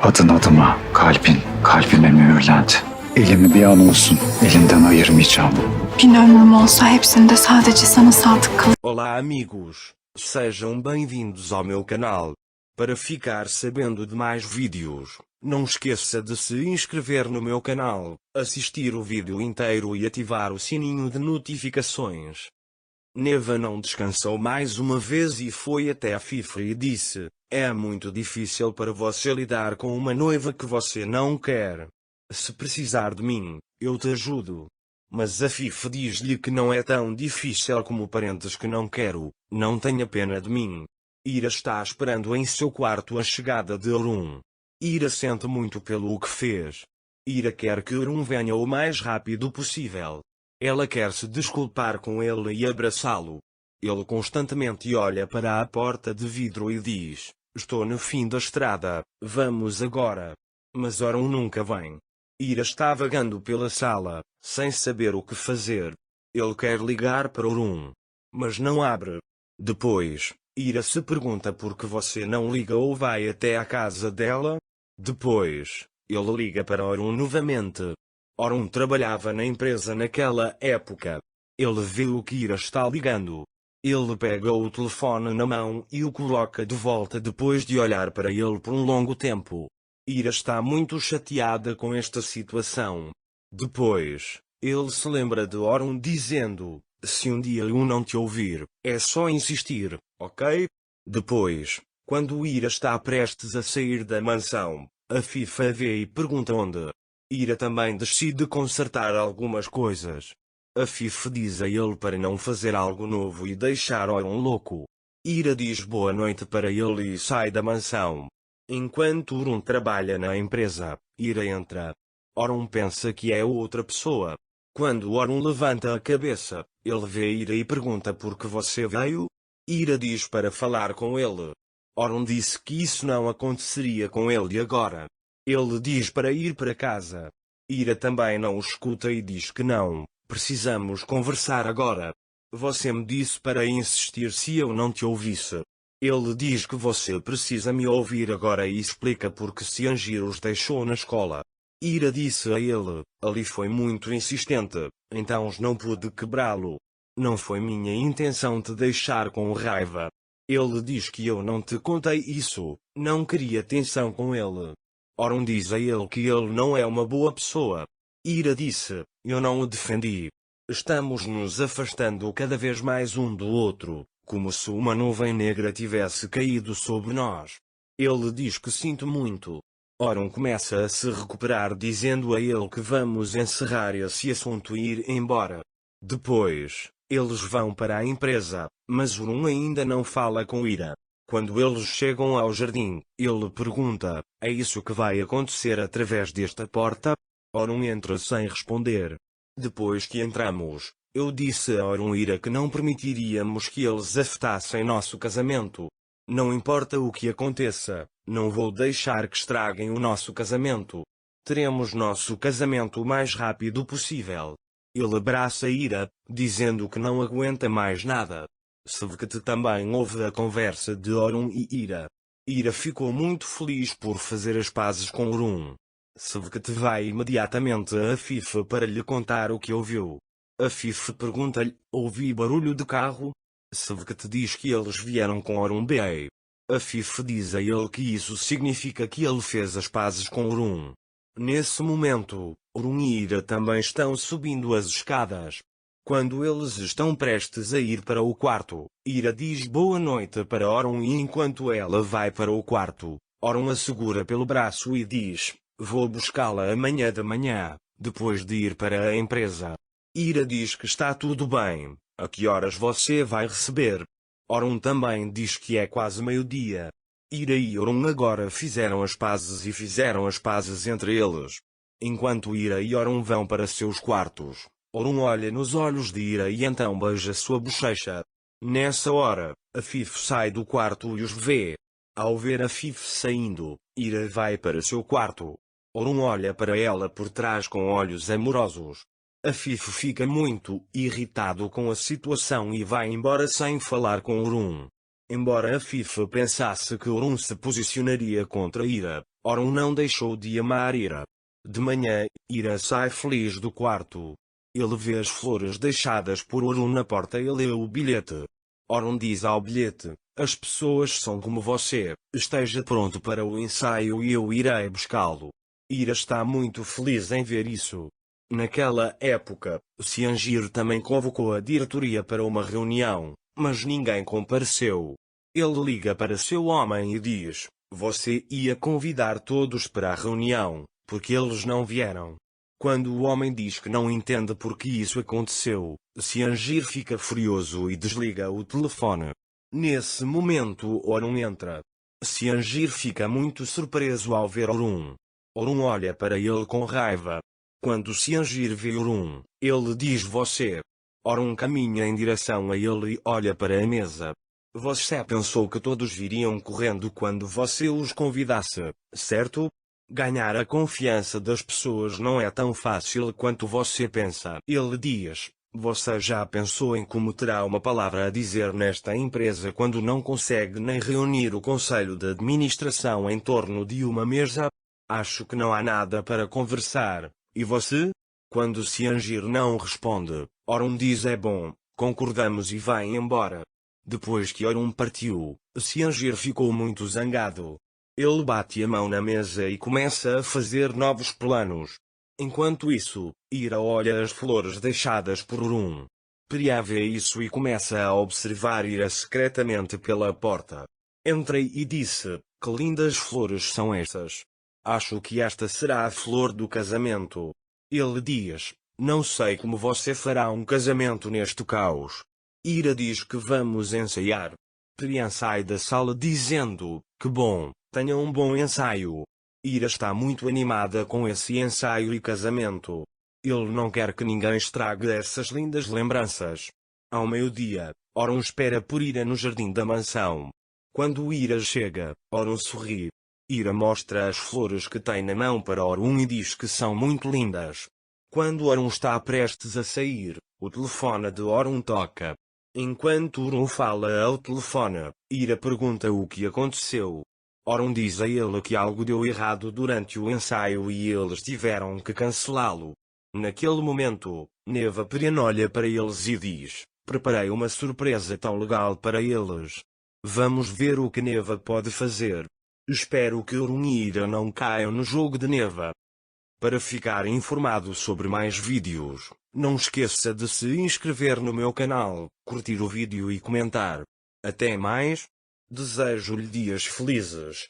Adın adıma, kalbime mühürlendi. Elimi bir an olsun elinden ayırmayacağım. Bin ömrüm olsa hepsinde sadece sana sadık kalırım. Olá amigos, sejam bem-vindos ao meu canal. Para ficar sabendo de mais vídeos, não esqueça de se inscrever no meu canal, assistir o vídeo inteiro e ativar o sininho de notificações. Neva não descansou mais uma vez e foi até a Fifa e disse: é muito difícil para você lidar com uma noiva que você não quer. Se precisar de mim, eu te ajudo. Mas a Fifa diz-lhe que não é tão difícil como parentes que não quero, não tenha pena de mim. Ira está esperando em seu quarto a chegada de Orun. Ira sente muito pelo que fez. Ira quer que Orun venha o mais rápido possível. Ela quer se desculpar com ele e abraçá-lo. Ele constantemente olha para a porta de vidro e diz: estou no fim da estrada, vamos agora. Mas Orun nunca vem. Ira está vagando pela sala, sem saber o que fazer. Ele quer ligar para Orun, mas não abre. Depois, Ira se pergunta por que você não liga ou vai até a casa dela. Depois, ele liga para Orun novamente. Orun trabalhava na empresa naquela época. Ele vê o que Ira está ligando. Ele pega o telefone na mão e o coloca de volta depois de olhar para ele por um longo tempo. Ira está muito chateada com esta situação. Depois, ele se lembra de Orun dizendo: se um dia eu não te ouvir, é só insistir, ok? Depois, quando Ira está prestes a sair da mansão, a Fifa vê e pergunta onde. Ira também decide consertar algumas coisas. A Fifa diz a ele para não fazer algo novo e deixar Orun louco. Ira diz boa noite para ele e sai da mansão. Enquanto Orun trabalha na empresa, Ira entra. Orun pensa que é outra pessoa. Quando Orun levanta a cabeça, ele vê Ira e pergunta por que você veio? Ira diz para falar com ele. Orun disse que isso não aconteceria com ele agora. Ele diz para ir para casa. Ira também não o escuta e diz que não, precisamos conversar agora. Você me disse para insistir se eu não te ouvisse. Ele diz que você precisa me ouvir agora e explica porque se Angie os deixou na escola. Ira disse a ele: ali foi muito insistente, então não pude quebrá-lo. Não foi minha intenção te deixar com raiva. Ele diz que eu não te contei isso, não queria tensão com ele. Orun diz a ele que ele não é uma boa pessoa. Ira disse: eu não o defendi. Estamos nos afastando cada vez mais um do outro, como se uma nuvem negra tivesse caído sobre nós. Ele diz que sinto muito. Orun começa a se recuperar dizendo a ele que vamos encerrar esse assunto e ir embora. Depois, eles vão para a empresa, mas Orun ainda não fala com Ira. Quando eles chegam ao jardim, ele pergunta: é isso que vai acontecer através desta porta? Orun entra sem responder. Depois que entramos, eu disse a Orun e Ira que não permitiríamos que eles afetassem nosso casamento. Não importa o que aconteça, não vou deixar que estraguem o nosso casamento. Teremos nosso casamento o mais rápido possível. Ele abraça Ira, dizendo que não aguenta mais nada. Sevket também ouve a conversa de Orun e Ira. Ira ficou muito feliz por fazer as pazes com Orun. Sevket vai imediatamente a Fifa para lhe contar o que ouviu. A Fifa pergunta-lhe: ouvi barulho de carro? Sevket diz que eles vieram com Orun B. A Fifa diz a ele que isso significa que ele fez as pazes com Orun. Nesse momento, Orun e Ira também estão subindo as escadas. Quando eles estão prestes a ir para o quarto, Ira diz boa noite para Orun e enquanto ela vai para o quarto, Orun a segura pelo braço e diz: vou buscá-la amanhã de manhã, depois de ir para a empresa. Ira diz que está tudo bem, a que horas você vai receber? Orun também diz que é quase meio-dia. Ira e Orun agora fizeram as pazes e fizeram as pazes entre eles. Enquanto Ira e Orun vão para seus quartos, Orun olha nos olhos de Ira e então beija sua bochecha. Nessa hora, a Fif sai do quarto e os vê. Ao ver a Fif saindo, Ira vai para seu quarto. Orun olha para ela por trás com olhos amorosos. A Fif fica muito irritado com a situação e vai embora sem falar com Orun. Embora a Fif pensasse que Orun se posicionaria contra Ira, Orun não deixou de amar Ira. De manhã, Ira sai feliz do quarto. Ele vê as flores deixadas por Orun na porta e lê o bilhete. Orun diz ao bilhete: as pessoas são como você, esteja pronto para o ensaio e eu irei buscá-lo. Ira está muito feliz em ver isso. Naquela época, Ciangir também convocou a diretoria para uma reunião, mas ninguém compareceu. Ele liga para seu homem e diz: você ia convidar todos para a reunião, porque eles não vieram. Quando o homem diz que não entende por que isso aconteceu, Ciangir fica furioso e desliga o telefone. Nesse momento Orun entra. Ciangir fica muito surpreso ao ver Orun. Orun olha para ele com raiva. Quando Ciangir vê Orun, ele diz você. Orun caminha em direção a ele e olha para a mesa. Você pensou que todos viriam correndo quando você os convidasse, certo? Ganhar a confiança das pessoas não é tão fácil quanto você pensa. Ele diz: você já pensou em como terá uma palavra a dizer nesta empresa quando não consegue nem reunir o conselho de administração em torno de uma mesa? Acho que não há nada para conversar. E você? Quando Ciangir não responde, Orun diz: é bom, concordamos e vai embora. Depois que Orun partiu, Ciangir ficou muito zangado. Ele bate a mão na mesa e começa a fazer novos planos. Enquanto isso, Ira olha as flores deixadas por Orun. Priya vê isso e começa a observar Ira secretamente pela porta. Entrei e disse: que lindas flores são essas. Acho que esta será a flor do casamento. Ele diz: não sei como você fará um casamento neste caos. Ira diz que vamos ensaiar. Priya sai da sala dizendo: que bom, tenha um bom ensaio. Ira está muito animada com esse ensaio e casamento. Ele não quer que ninguém estrague essas lindas lembranças. Ao meio-dia, Orun espera por Ira no jardim da mansão. Quando Ira chega, Orun sorri. Ira mostra as flores que tem na mão para Orun e diz que são muito lindas. Quando Orun está prestes a sair, o telefone de Orun toca. Enquanto Orun fala ao telefone, Ira pergunta o que aconteceu. Orun diz a ele que algo deu errado durante o ensaio e eles tiveram que cancelá-lo. Naquele momento, Neva Priyan olha para eles e diz: preparei uma surpresa tão legal para eles. Vamos ver o que Neva pode fazer. Espero que Orun e Ira não caiam no jogo de Neva. Para ficar informado sobre mais vídeos, não esqueça de se inscrever no meu canal, curtir o vídeo e comentar. Até mais. Desejo-lhe dias felizes.